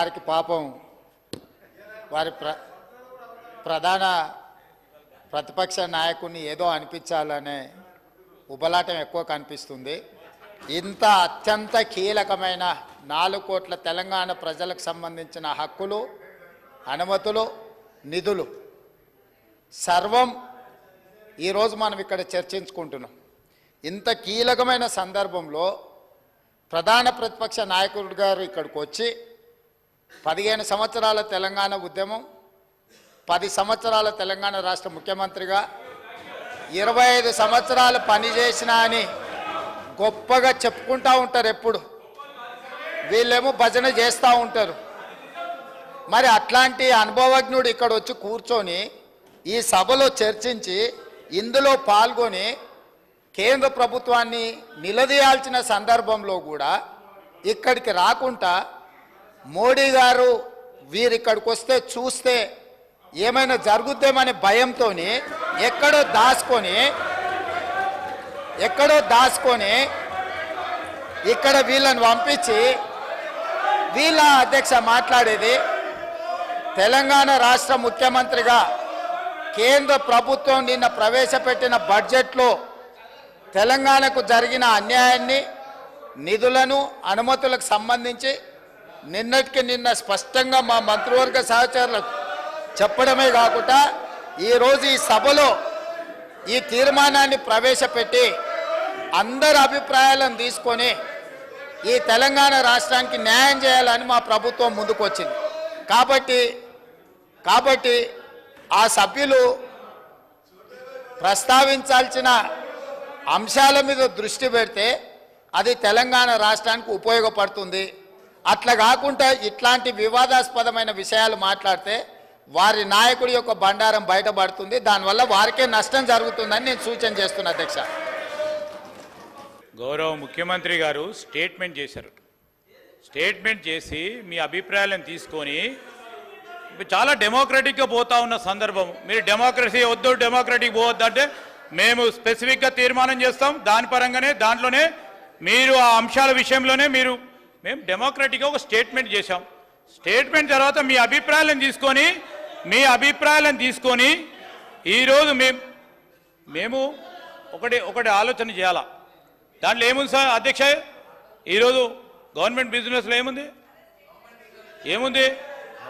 వారికి పాపం వారి ప్రధాన ప్రతిపక్ష నాయకుడిని ఏదో అనిపించాలనే ఉబలాటం ఎక్కువ కనిపిస్తుంది. ఇంత అత్యంత కీలకమైన 4 కోట్ల తెలంగాణ ప్రజలకు సంబంధించిన హక్కులు, అనుమతులు, నిధులు సర్వం ఈరోజు మనం ఇక్కడ చర్చించుకుంటున్నాం. ఇంత కీలకమైన సందర్భంలో ప్రధాన ప్రతిపక్ష నాయకుడు గారు ఇక్కడికి వచ్చి 15 సంవత్సరాల తెలంగాణ ఉద్యమం, 10 సంవత్సరాల తెలంగాణ రాష్ట్ర ముఖ్యమంత్రిగా 25 సంవత్సరాలు పనిచేసిన అని గొప్పగా చెప్పుకుంటూ ఉంటారు. ఎప్పుడు వీళ్ళేమో భజన చేస్తూ ఉంటారు. మరి అట్లాంటి అనుభవజ్ఞుడు ఇక్కడ వచ్చి కూర్చొని ఈ సభలో చర్చించి ఇందులో పాల్గొని కేంద్ర ప్రభుత్వాన్ని నిలదీయాల్సిన సందర్భంలో కూడా ఇక్కడికి రాకుండా మోడీ గారు వీరిక్కడికి వస్తే చూస్తే ఏమైనా జరుగుద్దేమనే భయంతో ఎక్కడో దాచుకొని ఇక్కడ వీళ్ళని పంపించి వీళ్ళ అధ్యక్ష మాట్లాడేది తెలంగాణ రాష్ట్ర ముఖ్యమంత్రిగా కేంద్ర ప్రభుత్వం నిన్న ప్రవేశపెట్టిన బడ్జెట్లో తెలంగాణకు జరిగిన అన్యాయాన్ని, నిధులను, అనుమతులకు సంబంధించి నిన్నటికి నిన్న స్పష్టంగా మా మంత్రివర్గ సహచరులకు చెప్పడమే కాకుండా ఈరోజు ఈ సభలో ఈ తీర్మానాన్ని ప్రవేశపెట్టి అందరి అభిప్రాయాలను తీసుకొని ఈ తెలంగాణ రాష్ట్రానికి న్యాయం చేయాలని మా ప్రభుత్వం ముందుకు వచ్చింది. కాబట్టి ఆ సభ్యులు ప్రస్తావించాల్సిన అంశాల మీద దృష్టి పెడితే అది తెలంగాణ రాష్ట్రానికి ఉపయోగపడుతుంది. అట్లా కాకుండా ఇట్లాంటి వివాదాస్పదమైన విషయాలు మాట్లాడితే వారి నాయకుడి యొక్క బండారం బయటపడుతుంది. దానివల్ల వారికే నష్టం జరుగుతుందని నేను సూచన చేస్తున్నా అధ్యక్ష. గౌరవ ముఖ్యమంత్రి గారు స్టేట్మెంట్ చేశారు. స్టేట్మెంట్ చేసి మీ అభిప్రాయాలను తీసుకొని చాలా డెమోక్రటిక్గా పోతా ఉన్న సందర్భం, మీరు డెమోక్రసీ వద్దు, డెమోక్రటిక్ పోవద్దు అంటే మేము స్పెసిఫిక్గా తీర్మానం చేస్తాం. దాని పరంగానే దాంట్లోనే మీరు ఆ అంశాల విషయంలోనే మేము డెమోక్రటిక్గా ఒక స్టేట్మెంట్ చేశాం. స్టేట్మెంట్ తర్వాత మీ అభిప్రాయాలను తీసుకొని ఈరోజు మేము ఒకటి ఆలోచన చేయాలా. దాంట్లో ఏముంది సార్ అధ్యక్ష? ఈరోజు గవర్నమెంట్ బిజినెస్లో ఏముంది?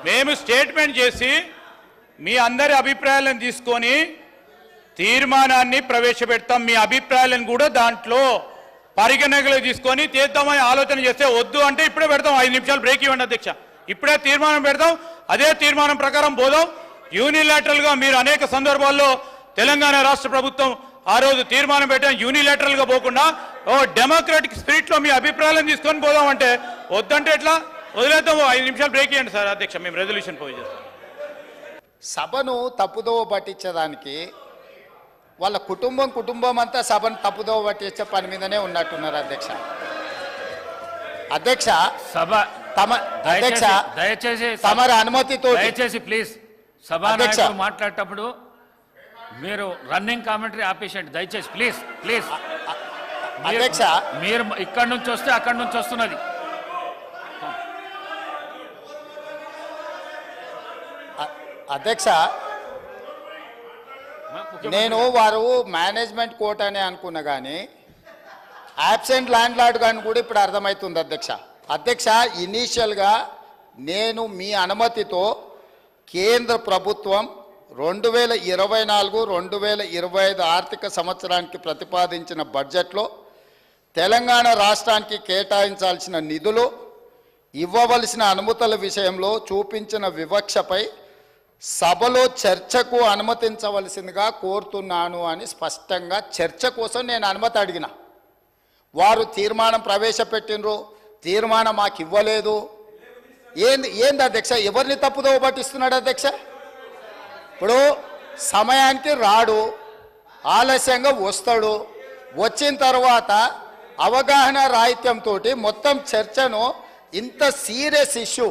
మేము స్టేట్మెంట్ చేసి మీ అందరి అభిప్రాయాలను తీసుకొని తీర్మానాన్ని ప్రవేశపెడతాం. మీ అభిప్రాయాలను కూడా దాంట్లో పరిగణనలోకి తీసుకొని చేద్దామని ఆలోచన చేస్తే వద్దు అంటే ఇప్పుడే పెడతాం. 5 నిమిషాలు బ్రేక్ ఇవ్వండి అధ్యక్ష. ఇప్పుడే తీర్మానం పెడతాం. అదే తీర్మానం ప్రకారం పోదాం. యూనిలాటరల్గా మీరు అనేక సందర్భాల్లో తెలంగాణ రాష్ట్ర ప్రభుత్వం ఆ రోజు తీర్మానం పెట్టాం. యూనిలాటరల్గా పోకుండా డెమోక్రాటిక్ స్పిరిట్లో మీ అభిప్రాయాలను తీసుకొని పోదాం అంటే వద్దంటే ఎట్లా? వదిలేద్దాం. 5 నిమిషాలు బ్రేక్ ఇవ్వండి సార్ అధ్యక్ష. మేము రెజల్యూషన్ పోయి చేస్తాం. సభను తప్పుదోవ పట్టించడానికి వాళ్ళ కుటుంబం అంతా సభను తప్పుదోవ పట్టించే పని మీదనే ఉన్నట్టున్నారు అధ్యక్ష. దయచేసి తమరి అనుమతితో ప్లీజ్ సభ మాట్లాడేటప్పుడు మీరు రన్నింగ్ కామెంటరీ ఆపేసండి దయచేసి. ప్లీజ్ అధ్యక్ష, మీరు ఇక్కడి నుంచి వస్తే అక్కడి నుంచి వస్తున్నది. అధ్యక్ష, నేను వారు మేనేజ్మెంట్ కోర్ట్ అని అనుకున్నా కానీ యాబ్సెంట్ ల్యాండ్ లార్డ్ కానీ కూడా ఇప్పుడు అర్థమవుతుంది అధ్యక్ష. ఇనీషియల్గా నేను మీ అనుమతితో కేంద్ర ప్రభుత్వం 2024-2025 ఆర్థిక సంవత్సరానికి ప్రతిపాదించిన బడ్జెట్లో తెలంగాణ రాష్ట్రానికి కేటాయించాల్సిన నిధులు, ఇవ్వవలసిన అనుమతుల విషయంలో చూపించిన వివక్షపై సభలో చర్చకు అనుమతించవలసిందిగా కోరుతున్నాను అని స్పష్టంగా చర్చ కోసం నేను అనుమతి అడిగిన. వారు తీర్మానం ప్రవేశపెట్టినరు, తీర్మానం మాకు ఇవ్వలేదు. ఏంది అధ్యక్ష? ఎవరిని తప్పుదోవ పట్టిస్తున్నాడు అధ్యక్ష? ఇప్పుడు సమయానికి రాడు, ఆలస్యంగా వస్తాడు. వచ్చిన తర్వాత అవగాహన రాహిత్యంతో మొత్తం చర్చను ఇంత సీరియస్ ఇష్యూ,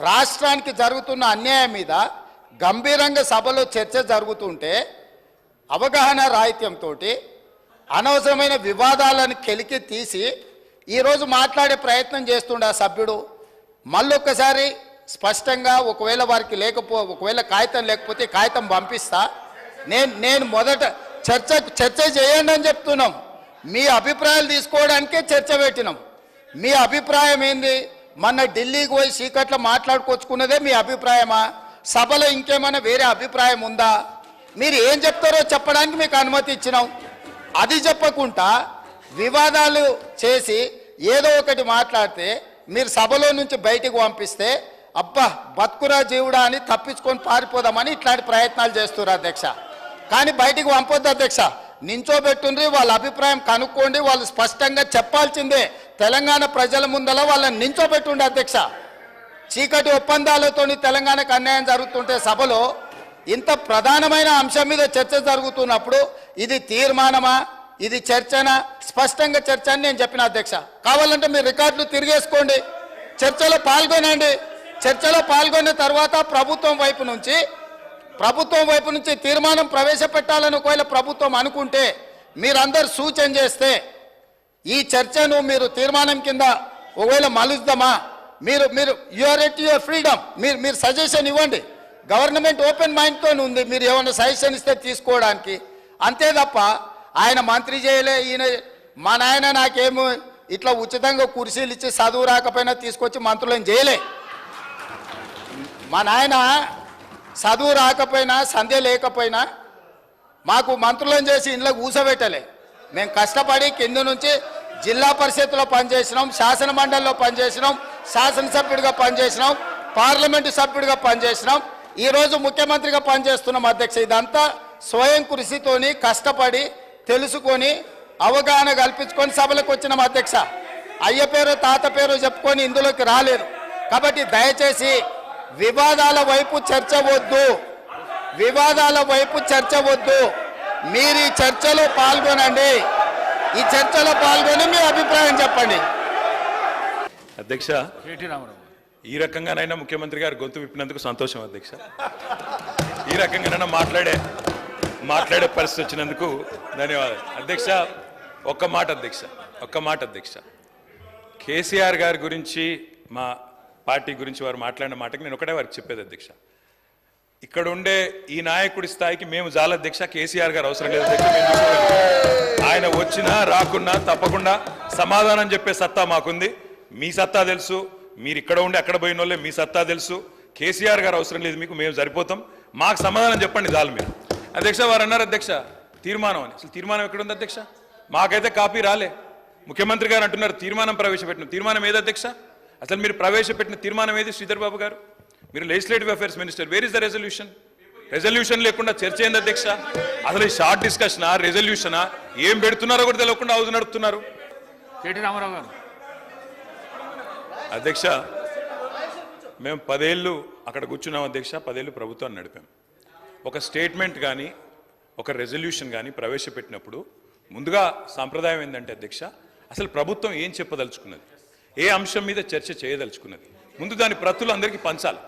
రాష్ట్రానికి జరుగుతున్న అన్యాయం మీద గంభీరంగా సభలో చర్చ జరుగుతుంటే అవగాహన రాహిత్యంతో అనవసరమైన వివాదాలను కెలికి తీసి ఈరోజు మాట్లాడే ప్రయత్నం చేస్తుండే ఆ సభ్యుడు. మళ్ళొక్కసారి స్పష్టంగా ఒకవేళ వారికి ఒకవేళ కాగితం లేకపోతే కాగితం పంపిస్తా. నేను మొదట చర్చ చేయండి అని చెప్తున్నాం. మీ అభిప్రాయాలు తీసుకోవడానికే చర్చ పెట్టినాం. మీ అభిప్రాయం ఏంది? మొన్న ఢిల్లీకి పోయి చీకట్లో మాట్లాడుకొచ్చుకున్నదే మీ అభిప్రాయమా? సభలో ఇంకేమైనా వేరే అభిప్రాయం ఉందా? మీరు ఏం చెప్తారో చెప్పడానికి మీకు అనుమతి ఇచ్చినాం. అది చెప్పకుండా వివాదాలు చేసి ఏదో ఒకటి మాట్లాడితే మీరు సభలో నుంచి బయటికి పంపిస్తే అబ్బా బతుకురా జీవుడా అని తప్పించుకొని పారిపోదామని ఇట్లాంటి ప్రయత్నాలు చేస్తున్నారు అధ్యక్ష. కానీ బయటికి పంపొద్దు అధ్యక్ష. నించోబెట్టుండ్రి, వాళ్ళ అభిప్రాయం కనుక్కోండి. వాళ్ళు స్పష్టంగా చెప్పాల్సిందే. తెలంగాణ ప్రజల ముందల వాళ్ళని నించోబెట్టుండే అధ్యక్ష. చీకటి ఒప్పందాలతో తెలంగాణకు అన్యాయం జరుగుతుంటే సభలో ఇంత ప్రధానమైన అంశం మీద చర్చ జరుగుతున్నప్పుడు ఇది తీర్మానమా, ఇది చర్చనా? స్పష్టంగా చర్చ అని నేను చెప్పిన అధ్యక్ష. కావాలంటే మీరు రికార్డులు తిరిగేసుకోండి, చర్చలో పాల్గొనండి. చర్చలో పాల్గొన్న తర్వాత ప్రభుత్వం వైపు నుంచి తీర్మానం ప్రవేశపెట్టాలని ఒకవేళ ప్రభుత్వం అనుకుంటే మీరందరూ సూచన చేస్తే ఈ చర్చను మీరు తీర్మానం కింద ఒకవేళ మలుద్దామా? మీరు యువర్ ఎట్ యువర్ ఫ్రీడమ్. మీరు సజెషన్ ఇవ్వండి. గవర్నమెంట్ ఓపెన్ మైండ్తో ఉంది. మీరు ఏమైనా సజెషన్ ఇస్తే తీసుకోవడానికి. అంతే తప్ప ఆయన మంత్రి చేయలే, ఈయన మా నాయన నాకేమో ఇట్లా ఉచితంగా కుర్చీలు ఇచ్చి చదువు రాకపోయినా తీసుకొచ్చి మంత్రులను చేయలే. మా నాయన చదువు రాకపోయినా సంధ్య లేకపోయినా మాకు మంత్రులను చేసి ఇంట్లో కూర్చోబెట్టలే. మేము కష్టపడి కింద నుంచి జిల్లా పరిషత్లో పనిచేసినాం, శాసన మండలిలో పనిచేసినాం, శాసనసభ్యుడిగా పనిచేసినాం, పార్లమెంటు సభ్యుడిగా పనిచేసినాం, ఈరోజు ముఖ్యమంత్రిగా పనిచేస్తున్నాం అధ్యక్ష. ఇదంతా స్వయం కృషితోని కష్టపడి తెలుసుకొని అవగాహన కల్పించుకొని సభలకు వచ్చినాం అధ్యక్ష. అయ్య పేరు తాత పేరు చెప్పుకొని ఇందులోకి రాలేదు. కాబట్టి దయచేసి వివాదాల వైపు చర్చ వద్దు, మీరు ఈ చర్చలో పాల్గొనండి. ఈ చర్చలో పాల్గొని మీ అభిప్రాయం చెప్పండి. అధ్యక్ష, కేటీ రామారావు ఈ రకంగానైనా ముఖ్యమంత్రి గారు గొంతు విప్పినందుకు సంతోషం అధ్యక్ష. ఈ రకంగానైనా మాట్లాడే పరిస్థితి వచ్చినందుకు ధన్యవాదాలు అధ్యక్ష. ఒక్క మాట అధ్యక్ష, కేసీఆర్ గారి గురించి మా పార్టీ గురించి వారు మాట్లాడిన మాటకి నేను ఒకటే వారికి చెప్పేది అధ్యక్ష. ఇక్కడ ఉండే ఈ నాయకుడి స్థాయికి మేము చాలా అధ్యక్ష. కేసీఆర్ గారు అవసరం లేదు అధ్యక్ష. ఆయన వచ్చినా రాకున్నా తప్పకుండా సమాధానం చెప్పే సత్తా మాకుంది. మీ సత్తా తెలుసు, మీరు ఇక్కడ ఉండి అక్కడ పోయిన వాళ్ళే, మీ సత్తా తెలుసు. కేసీఆర్ గారు అవసరం లేదు మీకు, మేము సరిపోతాం. మాకు సమాధానం చెప్పండి చాలు మీరు. అధ్యక్ష, వారు అన్నారు అధ్యక్ష తీర్మానం అని. అసలు తీర్మానం ఎక్కడ ఉంది అధ్యక్ష? మాకైతే కాపీ రాలే. ముఖ్యమంత్రి గారు అంటున్నారు తీర్మానం ప్రవేశపెట్టిన. తీర్మానం ఏది అధ్యక్ష? అసలు మీరు ప్రవేశపెట్టిన తీర్మానం ఏది శ్రీధర్ బాబు గారు? మీరు legislative affairs minister, where is the resolution లేకుండా చర్చ ఏంది అధ్యక్ష? అసలు ఈ షార్ట్ డిస్కషనా, రెజల్యూషనా, ఏం పెడుతున్నారో కూడా తెలియకుండా హౌస్ నడుపుతున్నారు. కేటీ రామారావు గారు అధ్యక్ష, మేము 10 ఏళ్ళు అక్కడ కూర్చున్నాం అధ్యక్ష. 10 ఏళ్ళు ప్రభుత్వాన్ని నడిపాం. ఒక స్టేట్మెంట్ కానీ ఒక రెజల్యూషన్ కానీ ప్రవేశపెట్టినప్పుడు ముందుగా సాంప్రదాయం ఏంటంటే అధ్యక్ష, అసలు ప్రభుత్వం ఏం చెప్పదలుచుకున్నది, ఏ అంశం మీద చర్చ చేయదలుచుకున్నది, ముందు దాని ప్రతులు అందరికీ పంచాలి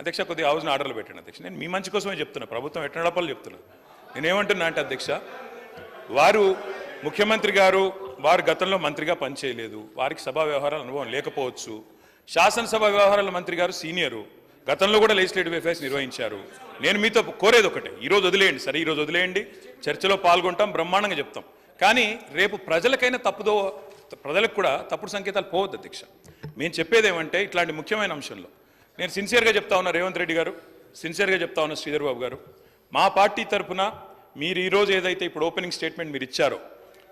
అధ్యక్ష. కొద్దిగా హౌస్ని ఆర్డర్లు పెట్టండి అధ్యక్ష. నేను మీ మంచి కోసమే చెప్తున్నా, ప్రభుత్వం ఎట్ట నడపాలో చెప్తున్నాను. నేనేమంటున్నా అంటే అధ్యక్ష, ముఖ్యమంత్రి గారు వారు గతంలో మంత్రిగా పనిచేయలేదు, వారికి సభా వ్యవహారాల అనుభవం లేకపోవచ్చు. శాసనసభ వ్యవహారాల మంత్రి గారు సీనియరు, గతంలో కూడా లెజిస్లేటివ్ అఫైర్స్ నిర్వహించారు. నేను మీతో కోరేది ఒకటే, ఈరోజు వదిలేయండి, సరే ఈరోజు వదిలేయండి, చర్చలో పాల్గొంటాం, బ్రహ్మాండంగా చెప్తాం. కానీ రేపు ప్రజలకు కూడా తప్పుడు సంకేతాలు పోవద్దు అధ్యక్ష. మేము చెప్పేది ఏమంటే, ఇట్లాంటి ముఖ్యమైన అంశంలో నేను సిన్సియర్గా చెప్తా ఉన్నా, రేవంత్ రెడ్డి గారు సిన్సియర్గా చెప్తా ఉన్నా, శ్రీధర్ బాబు గారు, మా పార్టీ తరఫున మీరు ఈరోజు ఏదైతే ఇప్పుడు ఓపెనింగ్ స్టేట్మెంట్ మీరు ఇచ్చారో,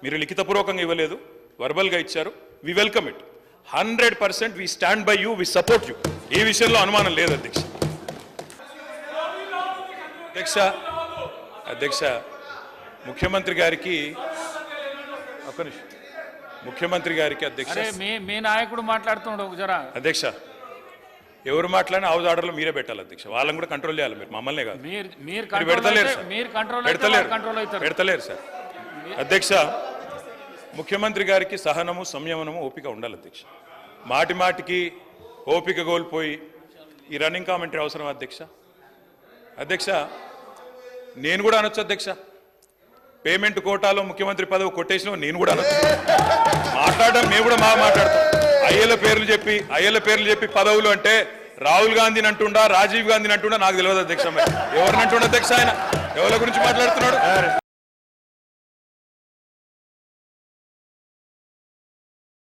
మీరు లిఖితపూర్వకంగా ఇవ్వలేదు, వర్బల్గా ఇచ్చారు, we welcome it. 100% we stand by you, we support you. ఏ విషయంలో అనుమానం లేదు అధ్యక్ష. అధ్యక్ష ముఖ్యమంత్రి గారికి అధ్యక్ష, మీ నాయకుడు మాట్లాడుతున్నాడు జరా అధ్యక్ష, ఎవరు మాట్లాడినా హౌస్ ఆర్డర్లో మీరే పెట్టాలి అధ్యక్ష. వాళ్ళని కూడా కంట్రోల్ చేయాలి, మీరు మమ్మల్నే కాదు. పెడతలేరు సార్ అధ్యక్ష. ముఖ్యమంత్రి గారికి సహనము, సంయమనము, ఓపిక ఉండాలి అధ్యక్ష. మాటి మాటికి ఓపిక కోల్పోయి ఈ రన్నింగ్ కామెంటరీ అవసరం అధ్యక్ష. అధ్యక్ష, నేను కూడా అనొచ్చు అధ్యక్ష, పేమెంట్ కోటాలో ముఖ్యమంత్రి పదవి కొట్టేసిన నేను కూడా అనొచ్చు. మాట్లాడడం మేము కూడా మాట్లాడతాం. అయ్యల పేర్లు చెప్పి పదవులు అంటే రాహుల్ గాంధీని అంటుండా రాజీవ్ గాంధీని అంటుండా నాకు తెలియదు అధ్యక్ష. ఎవరిని అంటుండ అధ్యక్ష? ఆయన ఎవరి గురించి మాట్లాడుతున్నాడు?